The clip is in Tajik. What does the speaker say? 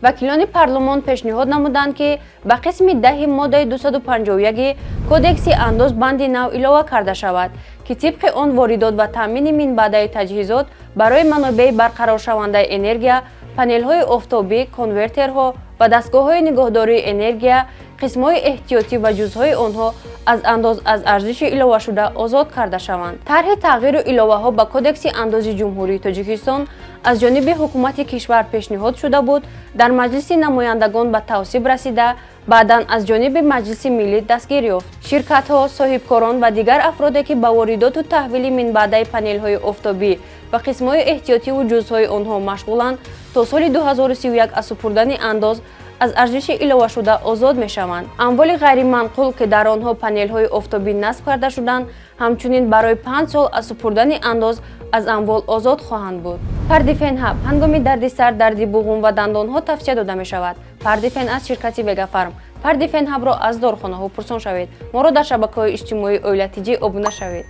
вакилони парлумон пешниҳод намуданд ки ба қисми 10 моддаи 251 кодекси андоз банди нав илова карда шавад ки тибқи он воридот ва таъмини минбаъдаи таҷҳизот барои манобеи барқароршавандаи энергия, панелҳои офтобӣ, конвертерҳо ва дастгоҳҳои нигоҳдории энергия, қисмҳои эҳтиётӣ ва ҷузъҳои онҳо аз андоз аз арзиши иловашуда озод карда шаванд. Тарҳи тағйиру иловаҳо ба Кодекси андози Ҷумҳурии Тоҷикистон аз ҷониби ҳукумати кишвар пешниҳод шуда буд, дар Маҷлиси намояндагон ба тавсиб расида, баъдан аз ҷониби Маҷлиси миллӣ дастгир ёфт. Ширкатҳо, соҳибкорон ва дигар афроде ки ба воридоту таҳвили минбаъдаи панелҳои офтобӣ ва қисмҳои эҳтиётиву ҷузъҳои онҳо машғуланд, то соли 2031 аз супурдани андоз аз арзиши иловашуда озод мешаванд. Амволи ғайриманқул ки дар онҳо панелҳои офтобӣ насб карда шуданд, ҳамчунин барои 5 сол аз супурдани андоз аз амвол озод хоҳанд буд. Парди Фенҳаб ҳангоми дарди сар, дарди буғум ва дандонҳо тавсия дода мешавад. Парди Фен аз ширкати Вегафарм. Парди Фенҳабро аз дорухонаҳо пурсон шавед. Моро дар шабакаҳои иҷтимоии Оила TG обуна шавед.